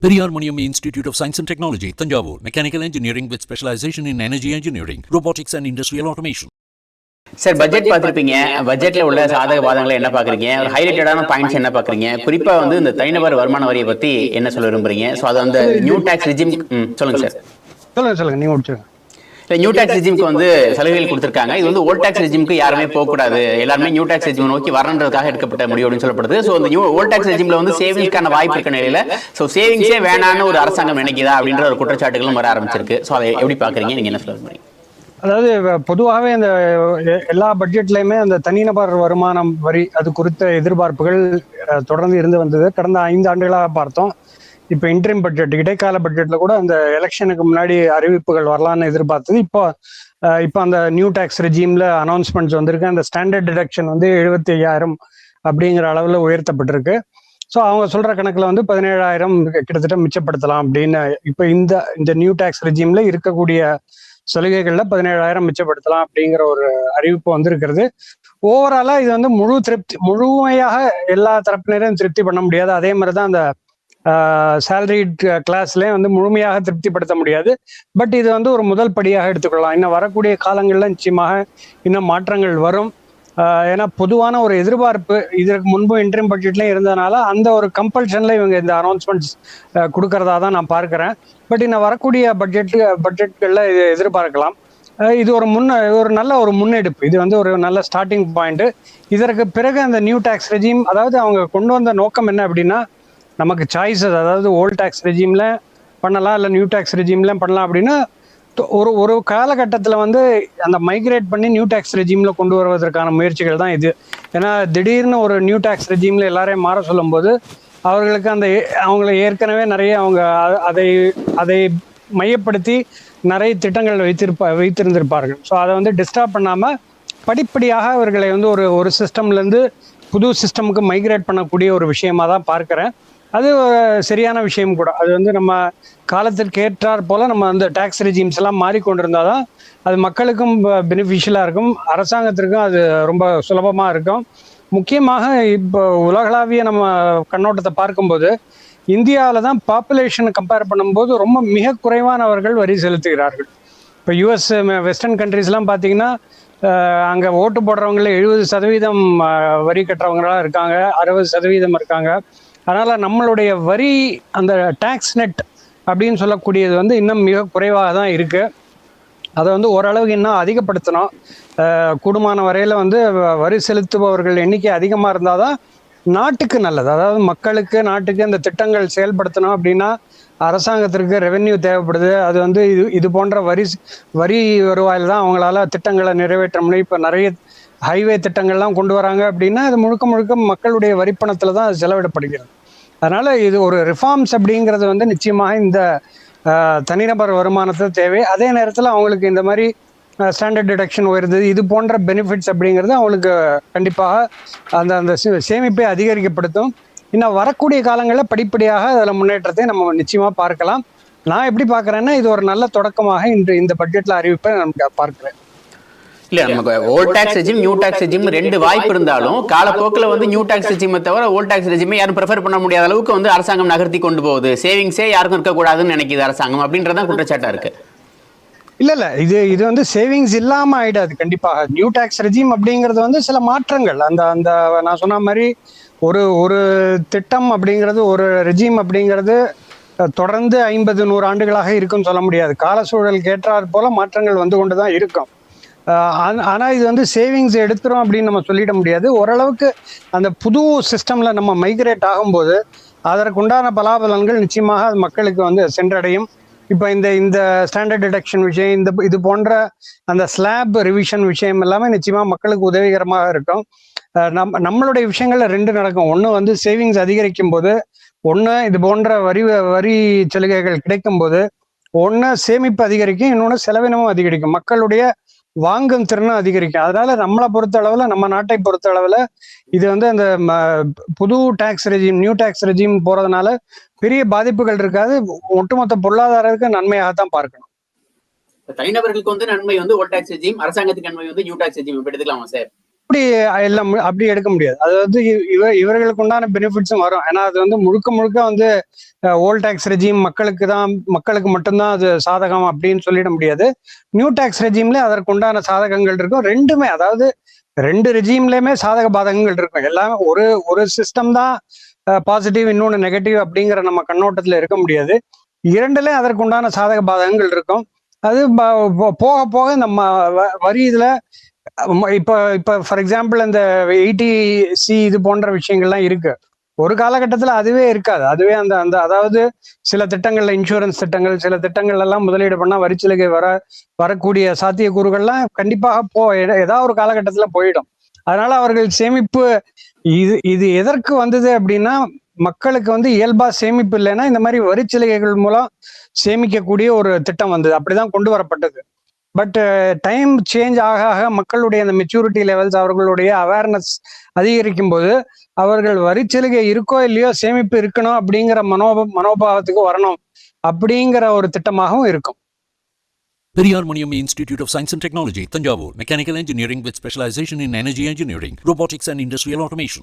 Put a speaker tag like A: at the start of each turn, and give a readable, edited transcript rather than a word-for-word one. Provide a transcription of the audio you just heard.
A: Periyar Maniam Institute of Science and Technology, Tanjavur. Mechanical Engineering with specialization in energy engineering, robotics and industrial automation.
B: Sir budget பார்த்துருப்பீங்க. பட்ஜெட்ல உள்ள சாதக பாதங்களை என்ன பாக்குறீங்க, ஒரு ஹைலைட்டடான பாயிண்ட்ஸ் என்ன பாக்குறீங்க, குறிப்பா வந்து இந்த தனிநபர் வருமான வரியை பத்தி என்ன சொல்ல விரும்புறீங்க? ஸோ அது அந்த நியூ டாக்ஸ் ரெஜிம் சொல்லுங்க சார்.
C: சொல்லுங்க நீங்க முடிச்சுங்க.
B: நியூ டாக்ஸ் ரெஜிம்க்கு வந்து சலுகைகள் கொடுத்திருக்காங்க. இது வந்து ஓல்ட் டாக்ஸ் ரெஜிம்க்கு யாருமே போகக்கூடாது, எல்லாருமே நியூ டாக்ஸ் ரெஜிம் நோக்கி வரன்றதுக்காக எடுக்கப்பட்ட முடிவு அப்படின்னு சொல்லப்படுது. ஸோ இந்த நியூ ஓல்ட் டாக்ஸ் ரெஜிம்ல வந்து சேவிங்ஸ்க்கான வாய்ப்பு இருக்க நிலையில ஸோ சேவிங்ஸே வேணான்னு ஒரு அரசாங்கம் நினைக்குதா அப்படின்ற ஒரு குற்றச்சாட்டுகளும் வர ஆரம்பிச்சிருக்கு. ஸோ அதை எப்படி பாக்குறீங்க, நீங்க என்ன சொல்ல விரும்புறீங்க?
C: அதாவது பொதுவாகவே இந்த எல்லா பட்ஜெட்லையுமே அந்த தனிநபர் வருமானம் வரி அது குறித்த எதிர்பார்ப்புகள் தொடர்ந்து இருந்து வந்தது. கடந்த 5 ஆண்டுகளாக பார்த்தோம். இப்போ இன்டரிம் பட்ஜெட், இடைக்கால பட்ஜெட்ல கூட அந்த எலெக்ஷனுக்கு முன்னாடி அறிவிப்புகள் வரலான்னு எதிர்பார்த்தது. இப்போ அந்த நியூ டாக்ஸ் ரெஜிம்ல அனௌன்ஸ்மெண்ட்ஸ் வந்திருக்கு. அந்த ஸ்டாண்டர்ட் டிடக்ஷன் வந்து 75,000 அப்படிங்கிற அளவில் உயர்த்தப்பட்டிருக்கு. ஸோ அவங்க சொல்ற கணக்குல வந்து 17,000 கிட்டத்தட்ட மிச்சப்படுத்தலாம் அப்படின்னு. இப்போ இந்த நியூ டாக்ஸ் ரெஜிம்ல இருக்கக்கூடிய சலுகைகள்ல 17,000 மிச்சப்படுத்தலாம் அப்படிங்கிற ஒரு அறிவிப்பு வந்திருக்கிறது. ஓவராலா இது வந்து முழுமையாக எல்லா தரப்பினரையும் திருப்தி பண்ண முடியாது. அதே மாதிரிதான் அந்த சேலரிட் கிளாஸ்லயும் வந்து முழுமையாக திருப்திப்படுத்த முடியாது. பட் இது வந்து ஒரு முதல் படியாக எடுத்துக்கொள்ளலாம். இன்னும் வரக்கூடிய காலங்கள்ல நிச்சயமாக இன்னும் மாற்றங்கள் வரும். ஏன்னா பொதுவான ஒரு எதிர்பார்ப்பு இதற்கு முன்பு இன்டரிம் பட்ஜெட்லயும் இருந்ததுனால அந்த ஒரு கம்பல்ஷன்ல இவங்க இந்த அனௌன்ஸ்மெண்ட்ஸ் கொடுக்கறதா தான் நான் பார்க்கிறேன். பட் இன்னும் வரக்கூடிய பட்ஜெட்கள்ல இது எதிர்பார்க்கலாம். இது ஒரு நல்ல ஒரு முன்னெடுப்பு. இது வந்து ஒரு நல்ல ஸ்டார்டிங் பாயிண்ட். இதற்கு பிறகு அந்த நியூ டாக்ஸ் ரெஜிம், அதாவது அவங்க கொண்டு வந்த நோக்கம் என்ன அப்படின்னா, நமக்கு சாய்ஸஸ், அதாவது ஓல்ட் டாக்ஸ் ரெஜிம்ல பண்ணலாம் இல்லை நியூ டாக்ஸ் ரெஜிம்ல பண்ணலாம் அப்படின்னா ஒரு காலகட்டத்தில் வந்து அந்த மைக்ரேட் பண்ணி நியூ டாக்ஸ் ரெஜிம்ல கொண்டு வருவதற்கான முயற்சிகள் தான் இது. ஏன்னா திடீர்னு ஒரு நியூ டாக்ஸ் ரெஜிம்ல எல்லாரையும் மாற சொல்லும் போது அவர்களுக்கு அவங்களை ஏற்கனவே நிறைய அவங்க அதை மையப்படுத்தி நிறைய திட்டங்கள் வைத்திருந்திருப்பார்கள். ஸோ அதை வந்து டிஸ்டர்ப் பண்ணாம படிப்படியாக அவர்களை வந்து ஒரு சிஸ்டம்லேருந்து புது சிஸ்டமுக்கு மைக்ரேட் பண்ணக்கூடிய ஒரு விஷயமா தான் பார்க்கிறேன். அது சரியான விஷயம் கூட. அது வந்து நம்ம காலத்திற்கு ஏற்றாற் போல நம்ம அந்த டாக்ஸ் ரெஜிம்ஸ் எல்லாம் மாறிக்கொண்டிருந்தாதான் அது மக்களுக்கும் பெனிஃபிஷியலாக இருக்கும், அரசாங்கத்திற்கும் அது ரொம்ப சுலபமாக இருக்கும். முக்கியமாக இப்போ உலகளாவிய நம்ம கண்ணோட்டத்தை பார்க்கும்போது இந்தியாவில் தான் பாப்புலேஷனை கம்பேர் பண்ணும்போது ரொம்ப மிக குறைவானவர்கள் வரி செலுத்துகிறார்கள். இப்போ யுஎஸ் வெஸ்டர்ன் கண்ட்ரிஸ்லாம் பார்த்தீங்கன்னா அங்கே ஓட்டு போடுறவங்கள 70% வரி கட்டுறவங்களாம் இருக்காங்க, 60% இருக்காங்க. அதனால நம்மளுடைய வரி அந்த டாக்ஸ் நெட் அப்படின்னு சொல்லக்கூடியது வந்து இன்னும் மிக குறைவாக தான் இருக்கு. அதை வந்து ஓரளவுக்கு இன்னும் அதிகப்படுத்தணும். கூடுமான வரையில வந்து வரி செலுத்துபவர்கள் எண்ணிக்கை அதிகமாக இருந்தால் தான் நாட்டுக்கு நல்லது. அதாவது மக்களுக்கு நாட்டுக்கு அந்த திட்டங்கள் செயல்படுத்தணும் அப்படின்னா அரசாங்கத்திற்கு ரெவென்யூ தேவைப்படுது. அது வந்து இது போன்ற வரி வருவாயில் தான் அவங்களால திட்டங்களை நிறைவேற்ற முடியும். இப்போ நிறைய ஹைவே திட்டங்கள்லாம் கொண்டு வராங்க அப்படின்னா அது முழுக்க மக்களுடைய வரிப்பணத்தில் தான் அது செலவிடப்படுகிறது. அதனால இது ஒரு ரிஃபார்ம்ஸ் அப்படிங்கிறது வந்து நிச்சயமாக இந்த தனிநபர் வருமானத்தை தேவை. அதே நேரத்தில் அவங்களுக்கு இந்த மாதிரி ஸ்டாண்டர்ட் டிடக்ஷன் உயர்ந்தது, இது போன்ற பெனிஃபிட்ஸ் அப்படிங்கிறது அவங்களுக்கு கண்டிப்பாக அந்த சேமிப்பை அதிகரிக்கப்படுத்தும். இன்னும் வரக்கூடிய காலங்களில் படிப்படியாக அதில் முன்னேற்றத்தை நம்ம நிச்சயமாக பார்க்கலாம். நான் எப்படி பார்க்குறேன்னா இது ஒரு நல்ல தொடக்கமாக இந்த பட்ஜெட்டில் அறிவிப்பை நமக்கு பார்க்குறேன்.
B: இல்ல, நமக்கு old tax regime new tax regime 2 வாய்ப்பு இருந்தாலும் காலப்போக்கில் வந்து நியூ டாக்ஸ் ரெஜிமை தவிர ஓல்ட் டாக்ஸ் ரெஜிமை யாரும் ப்ரிஃபர் பண்ண முடியாத அளவுக்கு வந்து அரசாங்கம் நகர்த்தி கொண்டு போகுது. சேவிங்ஸே யாருக்கும் இருக்கக்கூடாதுன்னு நினைக்குது அரசாங்கம், அப்படின்றதான் குற்றச்சாட்டா இருக்கு.
C: இல்ல இது வந்து சேவிங்ஸ் இல்லாம ஆயிடாது. கண்டிப்பாக நியூ டாக்ஸ் ரெஜிம் அப்படிங்கிறது வந்து சில மாற்றங்கள், அந்த நான் சொன்ன மாதிரி ஒரு திட்டம் அப்படிங்கிறது, ஒரு ரெஜிம் அப்படிங்கிறது தொடர்ந்து 50-100 ஆண்டுகளாக இருக்குன்னு சொல்ல முடியாது. கால சூழலுக்கு ஏற்றாற் போல மாற்றங்கள் வந்து கொண்டுதான் இருக்கும். ஆனால் இது வந்து சேவிங்ஸ் எடுத்துரும் அப்படின்னு நம்ம சொல்லிட முடியாது. ஓரளவுக்கு அந்த புது சிஸ்டம்ல நம்ம மைக்ரேட் ஆகும்போது அதற்குண்டான பலாபலன்கள் நிச்சயமாக அது மக்களுக்கு வந்து சென்றடையும். இப்போ இந்த ஸ்டாண்டர்ட் டிடக்ஷன் விஷயம், இது போன்ற அந்த ஸ்லாப் ரிவிஷன் விஷயம் எல்லாமே நிச்சயமா மக்களுக்கு உதவிகரமாக இருக்கும். நம்மளுடைய விஷயங்கள்ல 2 நடக்கும். ஒன்று வந்து சேவிங்ஸ் அதிகரிக்கும் போது, ஒன்று இது போன்ற வரி சலுகைகள் கிடைக்கும் போது, ஒன்று சேமிப்பு அதிகரிக்கும், இன்னொன்று செலவினமும் அதிகரிக்கும், மக்களுடைய வாங்கும் திறனும் அதிகரிக்கும். அதனால நம்மளை பொறுத்த அளவுல, நம்ம நாட்டை பொறுத்த அளவுல இது வந்து அந்த புது tax regime new tax regime போறதுனால பெரிய பாதிப்புகள் இருக்காது. ஒட்டுமொத்த பொருளாதாரத்துக்கு நன்மையாகத்தான் பார்க்கணும்.
B: தனிநபர்களுக்கு வந்து நன்மை வந்து ஓல்ட் டாக்ஸ் ரெஜிம், அரசாங்கத்துக்கு நன்மை வந்து நியூ டாக்ஸ் ரெஜிம் எடுத்துக்கலாமா சார்?
C: அப்படி எல்லாம் அப்படி எடுக்க முடியாது. அது வந்து இவர்களுக்கு உண்டான பெனிஃபிட்ஸும் வரும். ஏன்னா அது வந்து முழுக்க முழுக்க வந்து ஓல்ட் டேக்ஸ் ரெஜிம் மக்களுக்கு மட்டும்தான் அது சாதகம் அப்படின்னு சொல்லிட முடியாது. நியூ டேக்ஸ் ரெஜிம்ல அதற்கு உண்டான சாதகங்கள் இருக்கும். ரெண்டுமே, அதாவது ரெண்டு ரெஜிம்லயுமே சாதக பாதகங்கள் இருக்கும். எல்லாமே ஒரு சிஸ்டம் தான் பாசிட்டிவ், இன்னொன்று நெகட்டிவ் அப்படிங்கிற நம்ம கண்ணோட்டத்தில் இருக்க முடியாது. இரண்டுலேயும் அதற்கு உண்டான சாதக பாதகங்கள் இருக்கும். அது போக போக நம்ம வரி இதுல இப்ப ஃபார் எக்ஸாம்பிள் இந்த 80C இது போன்ற விஷயங்கள்லாம் இருக்கு. ஒரு காலகட்டத்தில் அதுவே இருக்காது. அதுவே அந்த அந்த அதாவது சில திட்டங்கள்ல இன்சூரன்ஸ் திட்டங்கள், சில திட்டங்கள் எல்லாம் முதலீடு பண்ணா வரிச்சலுகை வரக்கூடிய சாத்தியக்கூறுகள்லாம் கண்டிப்பாக ஏதாவது ஒரு காலகட்டத்துல போயிடும். அதனால அவர்கள் சேமிப்பு இது எதற்கு வந்தது அப்படின்னா, மக்களுக்கு வந்து இயல்பா சேமிப்பு இல்லைன்னா இந்த மாதிரி வரிச்சலுகைகள் மூலம் சேமிக்கக்கூடிய ஒரு திட்டம் வந்தது. அப்படிதான் கொண்டு வரப்பட்டது. பட் டைம் சேஞ்ச் ஆக ஆக மக்களுடைய அந்த மெச்சூரிட்டி லெவல்ஸ், அவர்களுடைய அவேர்னஸ் அதிகரிக்கும் போது அவர்கள் வரிச்சலுகை இருக்கோ இல்லையோ சேமிப்பு இருக்கணும் அப்படிங்கிற மனோபாவத்துக்கு வரணும் அப்படிங்கிற ஒரு திட்டமாகவும் இருக்கும்.
A: Periyar Maniam Institute of Science and Technology, Tanjavur, Mechanical Engineering with specialization in energy engineering, robotics and industrial automation.